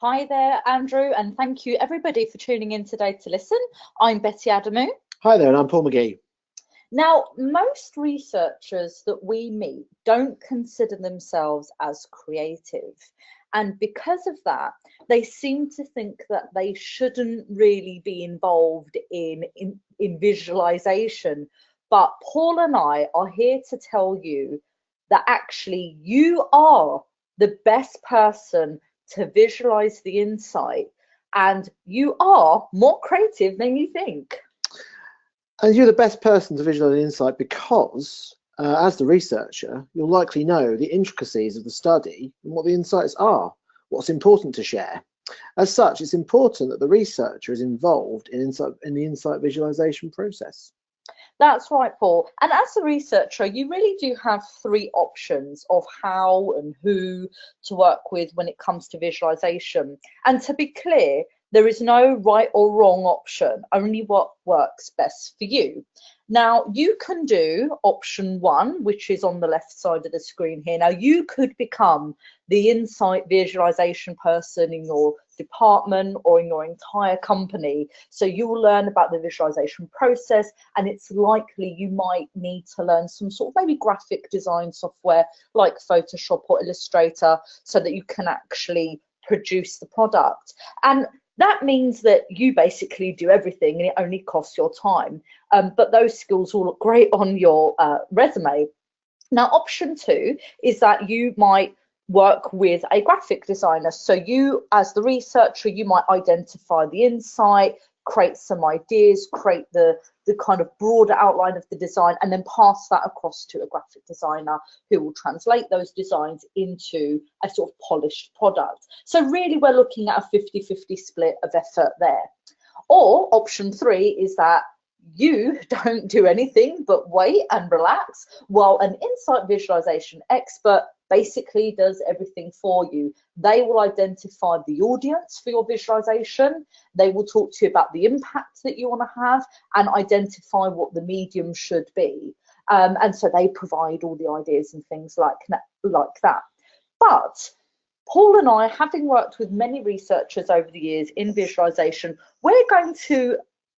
Hi there, Andrew, and thank you everybody for tuning in today to listen. I'm Betty Adamou. Hi there, and I'm Paul McGhie. Now, most researchers that we meet don't consider themselves as creative. And because of that, they seem to think that they shouldn't really be involved in visualization. But Paul and I are here to tell you that actually you are the best person to visualize the insight, and you are more creative than you think. And you're the best person to visualize the insight because, as the researcher, you'll likely know the intricacies of the study and what the insights are, what's important to share. As such, it's important that the researcher is involved in the insight visualization process. That's right, Paul. And as a researcher, you really do have three options of how and who to work with when it comes to visualization. And to be clear, there is no right or wrong option, only what works best for you. Now, you can do option one, which is on the left side of the screen here. Now, you could become the insight visualization person in your department or in your entire company. So you will learn about the visualization process, and it's likely you might need to learn some sort of maybe graphic design software like Photoshop or Illustrator so that you can actually produce the product. And that means that you basically do everything and it only costs your time. But those skills will look great on your resume. Now, option two is that you might work with a graphic designer. So you, as the researcher, you might identify the insight, create some ideas, create the kind of broader outline of the design, and then pass that across to a graphic designer who will translate those designs into a sort of polished product. So really we're looking at a 50-50 split of effort there. Or option three is that you don't do anything but wait and relax while an insight visualization expert basically does everything for you. They will identify the audience for your visualization. They will talk to you about the impact that you want to have and identify what the medium should be. And so they provide all the ideas and things like that. But Paul and I, having worked with many researchers over the years in visualization, we're going to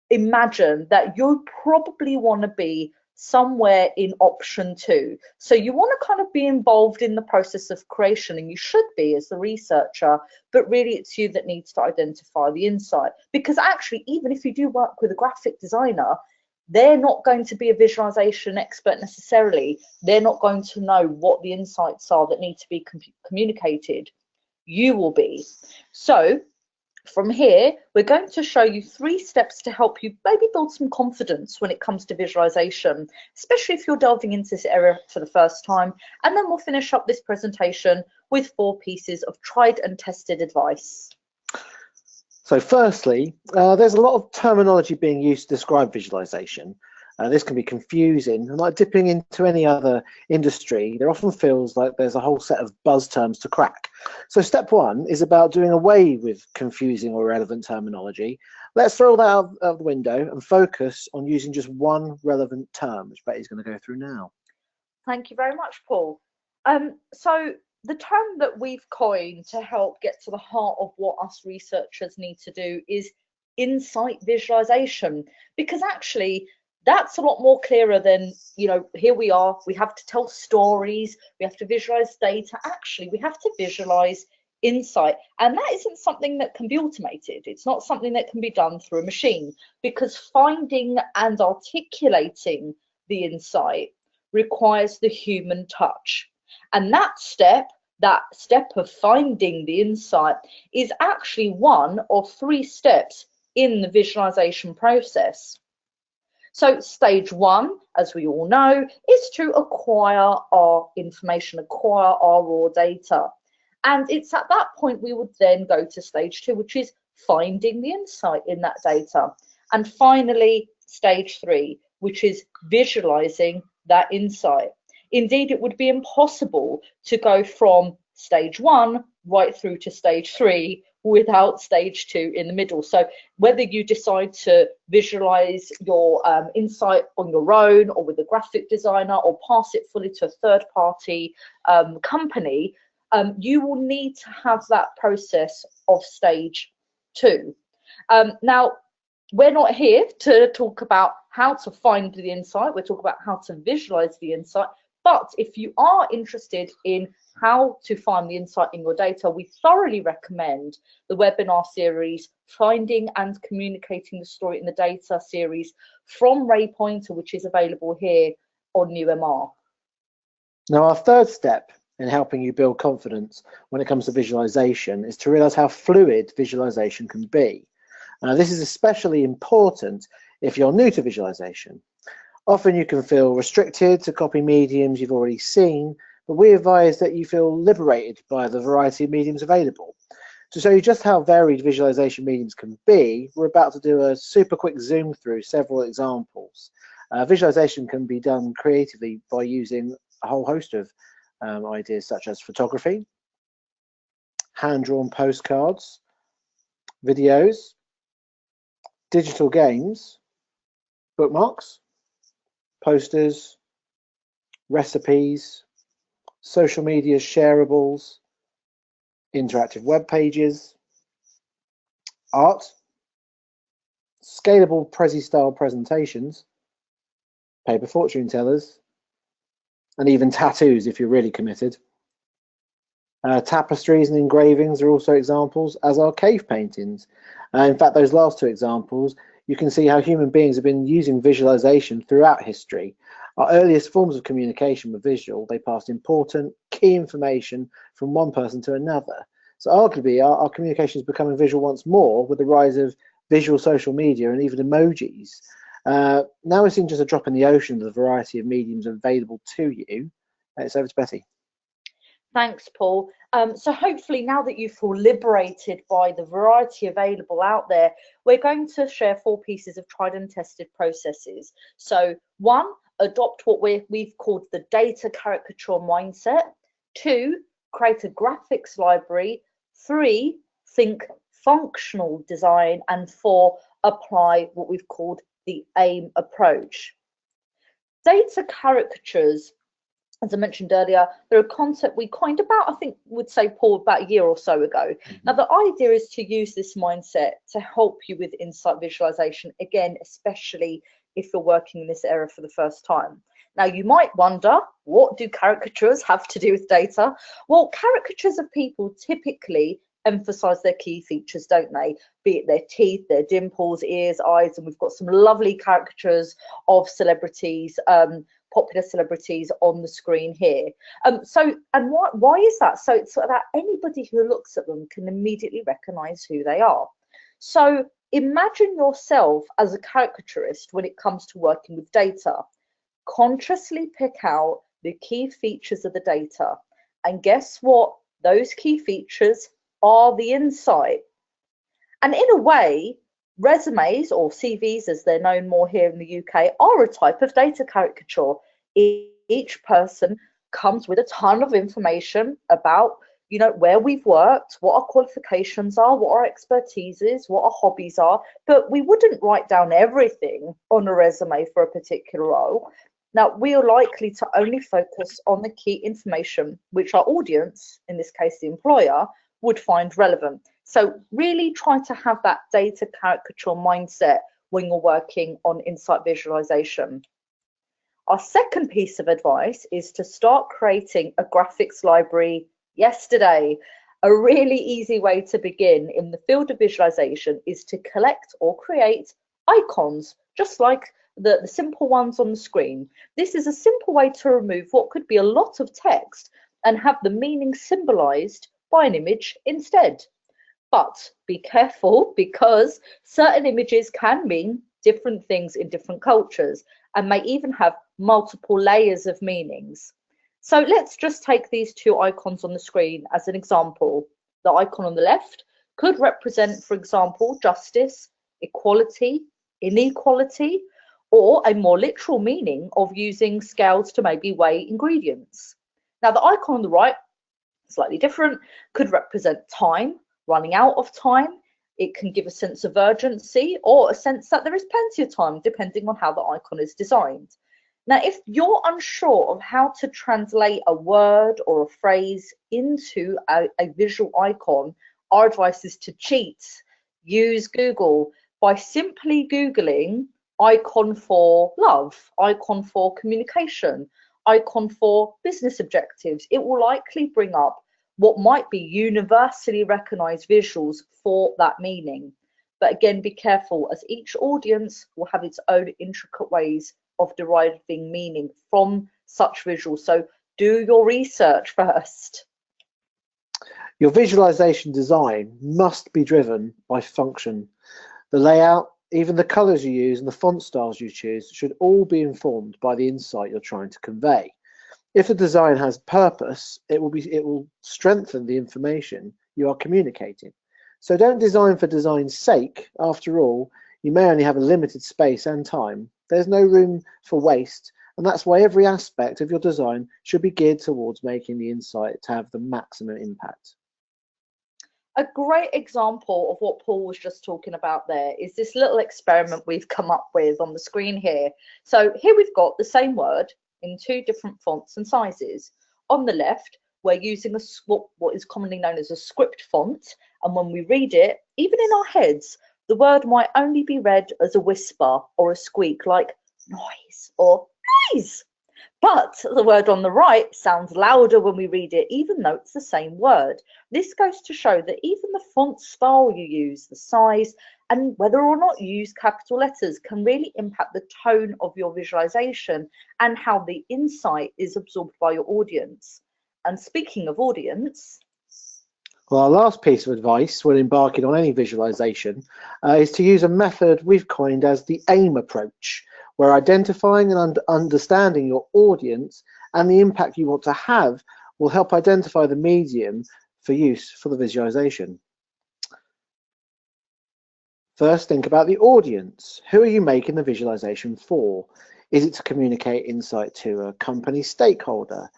imagine that you probably want to be somewhere in option two. So you want to kind of be involved in the process of creation, and you should be as the researcher, but really it's you that needs to identify the insight. Because actually, even if you do work with a graphic designer, they're not going to be a visualization expert necessarily. They're not going to know what the insights are that need to be communicated. You will be. So from here, we're going to show you 3 steps to help you maybe build some confidence when it comes to visualization, especially if you're delving into this area for the first time. And then we'll finish up this presentation with 4 pieces of tried and tested advice. So firstly, there's a lot of terminology being used to describe visualization. This can be confusing, and like dipping into any other industry, there often feels like there's a whole set of buzz terms to crack. So step 1 is about doing away with confusing or irrelevant terminology. Let's throw that out the window and focus on using just one relevant term, which Betty's going to go through now. Thank you very much, Paul. So the term that we've coined to help get to the heart of what us researchers need to do is insight visualization, because actually that's a lot more clearer than, you know, here we are, we have to tell stories, we have to visualize data. Actually, we have to visualize insight, and that isn't something that can be automated. It's not something that can be done through a machine, because finding and articulating the insight requires the human touch. And that step of finding the insight is actually one of 3 steps in the visualization process. So stage 1, as we all know, is to acquire our information, acquire our raw data. And it's at that point we would then go to stage 2, which is finding the insight in that data. And finally, stage 3, which is visualizing that insight. Indeed, it would be impossible to go from stage 1 right through to stage 3 without stage 2 in the middle. So whether you decide to visualize your insight on your own or with a graphic designer or pass it fully to a third-party company, you will need to have that process of stage 2. Now, we're not here to talk about how to find the insight. We're talking about how to visualize the insight. But if you are interested in how to find the insight in your data, we thoroughly recommend the webinar series, Finding and Communicating the Story in the Data series from Ray Poynter, which is available here on NewMR. Now, our third step in helping you build confidence when it comes to visualization is to realize how fluid visualization can be. This is especially important if you're new to visualization. Often you can feel restricted to copy mediums you've already seen, but we advise that you feel liberated by the variety of mediums available. To show you just how varied visualization mediums can be, we're about to do a super quick zoom through several examples. Visualization can be done creatively by using a whole host of ideas such as photography, hand-drawn postcards, videos, digital games, bookmarks, posters, recipes, social media shareables, interactive web pages, art, scalable Prezi-style presentations, paper fortune tellers, and even tattoos if you're really committed. Tapestries and engravings are also examples, as are cave paintings. In fact, those last two examples, you can see how human beings have been using visualization throughout history. Our earliest forms of communication were visual. They passed important, key information from one person to another. So arguably, our communication is becoming visual once more with the rise of visual social media and even emojis. Now we're seeing just a drop in the ocean of the variety of mediums available to you. It's over to Betty. Thanks, Paul. So hopefully now that you feel liberated by the variety available out there, we're going to share 4 pieces of tried and tested processes. So 1, adopt what we've called the data caricature mindset. 2, create a graphics library. 3, think functional design. And 4, apply what we've called the A.I.M approach. Data caricatures, as I mentioned earlier, they're a concept we coined about, I think would say, Paul, about a year or so ago. Now, the idea is to use this mindset to help you with insight visualization, again, especially if you're working in this area for the first time. Now, you might wonder, what do caricatures have to do with data? Well, caricatures of people typically emphasize their key features, don't they? Be it their teeth, their dimples, ears, eyes, and we've got some lovely caricatures of celebrities, popular celebrities on the screen here. Why is that? So it's so that anybody who looks at them can immediately recognize who they are. So imagine yourself as a caricaturist when it comes to working with data. Consciously pick out the key features of the data, and guess what? Those key features are the insight. And in a way, resumes, or CVs as they're known more here in the UK, are a type of data caricature. Each person comes with a ton of information about, you know, where we've worked, what our qualifications are, what our expertise is, what our hobbies are, but we wouldn't write down everything on a resume for a particular role. Now, we are likely to only focus on the key information which our audience, in this case the employer, would find relevant. So really try to have that data caricature mindset when you're working on insight visualization. Our second piece of advice is to start creating a graphics library yesterday. A really easy way to begin in the field of visualization is to collect or create icons, just like the simple ones on the screen. This is a simple way to remove what could be a lot of text and have the meaning symbolized by an image instead. But be careful, because certain images can mean different things in different cultures and may even have multiple layers of meanings. So let's just take these 2 icons on the screen as an example. The icon on the left could represent, for example, justice, equality, inequality, or a more literal meaning of using scales to maybe weigh ingredients. Now, the icon on the right, slightly different, could represent time, running out of time. It can give a sense of urgency or a sense that there is plenty of time, depending on how the icon is designed. Now, if you're unsure of how to translate a word or a phrase into a visual icon, our advice is to cheat. Use Google by simply Googling icon for love, icon for communication, icon for business objectives. It will likely bring up what might be universally recognized visuals for that meaning. But again, be careful, as each audience will have its own intricate ways of deriving meaning from such visuals. So do your research first. Your visualization design must be driven by function. The layout, even the colors you use and the font styles you choose should all be informed by the insight you're trying to convey. If the design has purpose, it will strengthen the information you are communicating. So don't design for design's sake. After all, you may only have a limited space and time. There's no room for waste, and that's why every aspect of your design should be geared towards making the insight to have the maximum impact. A great example of what Paul was just talking about there is this little experiment we've come up with on the screen here. So here we've got the same word in two different fonts and sizes. On the left, we're using what is commonly known as a script font, and when we read it, even in our heads, the word might only be read as a whisper or a squeak, like noise or noise. But the word on the right sounds louder when we read it, even though it's the same word. This goes to show that even the font style you use, the size, and whether or not you use capital letters can really impact the tone of your visualization and how the insight is absorbed by your audience. And speaking of audience, well, our last piece of advice when embarking on any visualization is to use a method we've coined as the A.I.M approach, where identifying and understanding your audience and the impact you want to have will help identify the medium for use for the visualization. First, think about the audience. Who are you making the visualization for? Is it to communicate insight to a company stakeholder,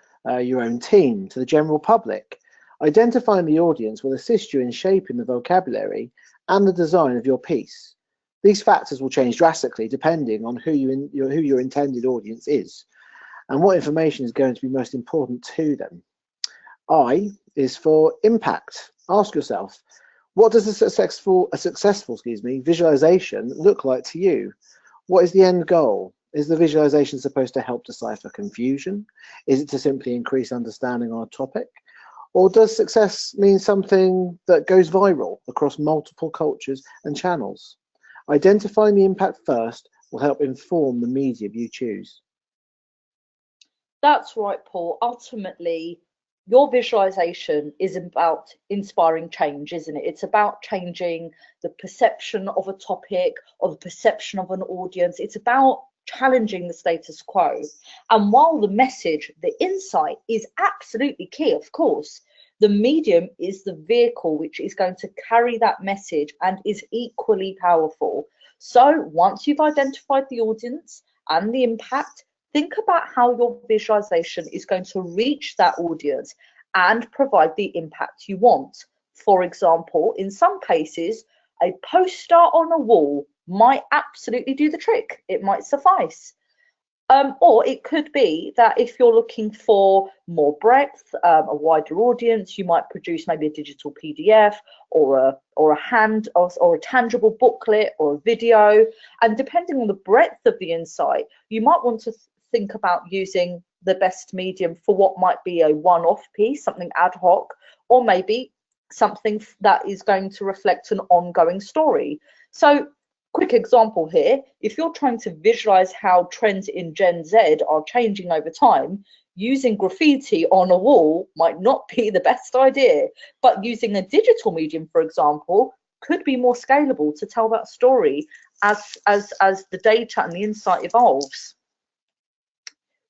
your own team, to the general public? Identifying the audience will assist you in shaping the vocabulary and the design of your piece. These factors will change drastically depending on who your intended audience is and what information is going to be most important to them. I is for impact. Ask yourself, what does a successful visualization look like to you? What is the end goal? Is the visualization supposed to help decipher confusion? Is it to simply increase understanding on a topic? Or does success mean something that goes viral across multiple cultures and channels? Identifying the impact first will help inform the medium you choose. That's right, Paul. Ultimately, your visualization is about inspiring change, isn't it? It's about changing the perception of a topic or the perception of an audience. It's about challenging the status quo. And while the message, the insight is absolutely key, of course, the medium is the vehicle which is going to carry that message and is equally powerful. So once you've identified the audience and the impact, think about how your visualization is going to reach that audience and provide the impact you want. For example, in some cases, a poster on a wall might absolutely do the trick. It might suffice. Or it could be that if you're looking for more breadth, a wider audience, you might produce maybe a digital PDF or a tangible booklet or a video. And depending on the breadth of the insight, you might want to think about using the best medium for what might be a one-off piece, something ad hoc, or maybe something that is going to reflect an ongoing story. So, quick example here, if you're trying to visualize how trends in Gen Z are changing over time, using graffiti on a wall might not be the best idea, but using a digital medium, for example, could be more scalable to tell that story as the data and the insight evolves.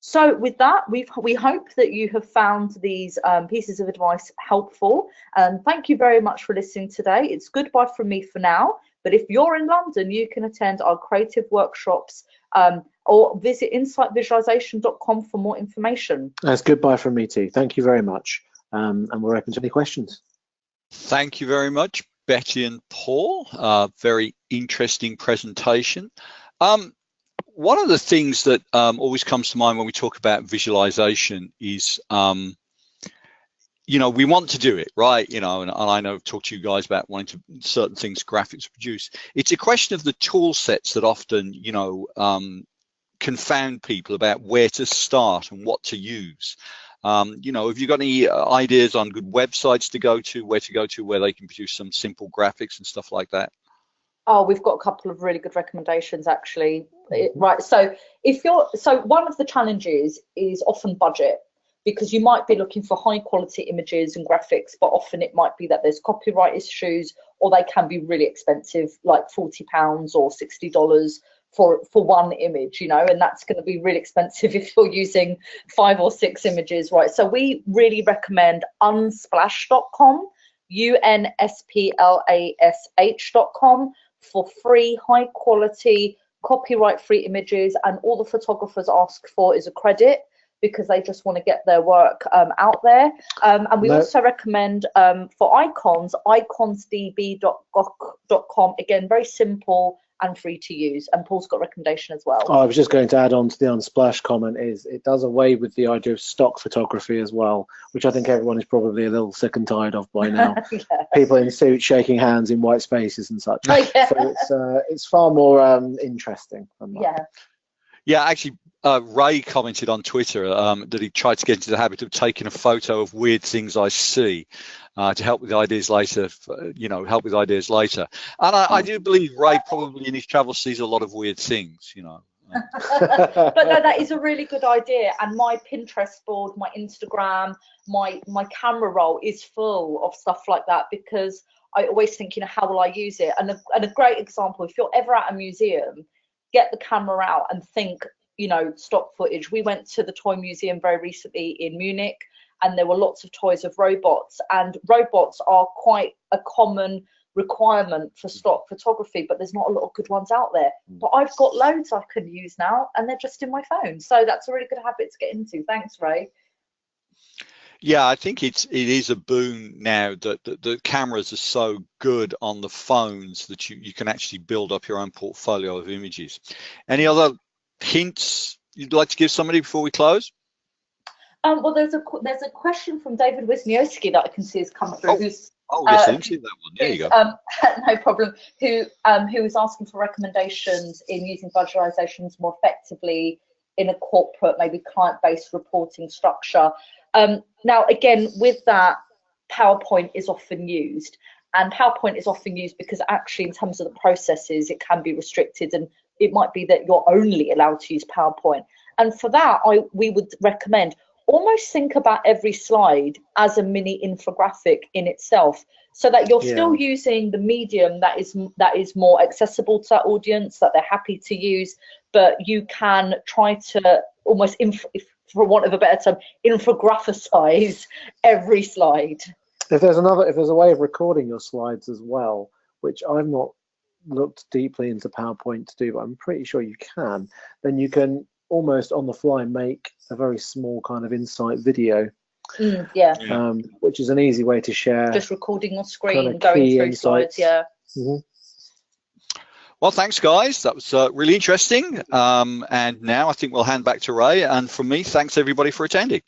So with that, we hope that you have found these pieces of advice helpful, and thank you very much for listening today. It's goodbye from me for now. But if you're in London, you can attend our creative workshops or visit insightvisualisation.com for more information. That's goodbye from me too. Thank you very much. And we're open to any questions. Thank you very much, Betty and Paul. Very interesting presentation. one of the things that always comes to mind when we talk about visualization is, you know, we want to do it, right? You know, and I know I've talked to you guys about wanting to certain things graphics produce. It's a question of the tool sets that often, you know, confound people about where to start and what to use. You know, have you got any ideas on good websites to go to, where they can produce some simple graphics and stuff like that? Oh, we've got a couple of really good recommendations actually. Right, so one of the challenges is often budget, because you might be looking for high quality images and graphics, but often it might be that there's copyright issues, or they can be really expensive, like £40 or $60 for one image, you know, and that's going to be really expensive if you're using 5 or 6 images, right? So we really recommend unsplash.com, unsplash.com, for free, high quality, copyright free images, and all the photographers ask for is a credit, because they just want to get their work out there. And we also recommend for icons, iconsdb.com, again, very simple and free to use. And Paul's got a recommendation as well. I was just going to add on to the Unsplash comment, is it does away with the idea of stock photography as well, which I think everyone is probably a little sick and tired of by now. Yeah. People in suits shaking hands in white spaces and such. Oh, yeah. So it's far more interesting than that. Yeah. Yeah, actually, Ray commented on Twitter that he tried to get into the habit of taking a photo of weird things I see to help with ideas later, help with ideas later. And I do believe Ray probably in his travels sees a lot of weird things, you know. But no, that is a really good idea. And my Pinterest board, my Instagram, my camera roll is full of stuff like that, because I always think, you know, how will I use it? And a great example, if you're ever at a museum, get the camera out and think, you know, stock footage. We went to the toy museum very recently in Munich, and there were lots of toys of robots, and robots are quite a common requirement for stock photography, but there's not a lot of good ones out there. But I've got loads I can use now, and they're just in my phone. So that's a really good habit to get into. Thanks, Ray. Yeah, I think it is a boon now that the cameras are so good on the phones that you can actually build up your own portfolio of images. Any other hints you'd like to give somebody before we close? Well, there's a question from David Wisniewski that I can see has come through. Yes, I didn't see that one. There you go. No problem. Who is asking for recommendations in using visualizations more effectively in a corporate, maybe client-based reporting structure. Now, again, with that, PowerPoint is often used, and PowerPoint is often used because actually in terms of the processes, it can be restricted, and it might be that you're only allowed to use PowerPoint. And for that, we would recommend almost think about every slide as a mini infographic in itself, so that you're still using the medium that is more accessible to that audience, that they're happy to use, but you can try to almost, for want of a better term, infographize every slide. If there's a way of recording your slides as well, which I've not looked deeply into PowerPoint to do, but I'm pretty sure you can, then you can almost on the fly make a very small kind of Insight video. Which is an easy way to share. Just recording your screen, going through slides, Well, thanks, guys. That was really interesting. And now I think we'll hand back to Ray. And from me, thanks, everybody, for attending.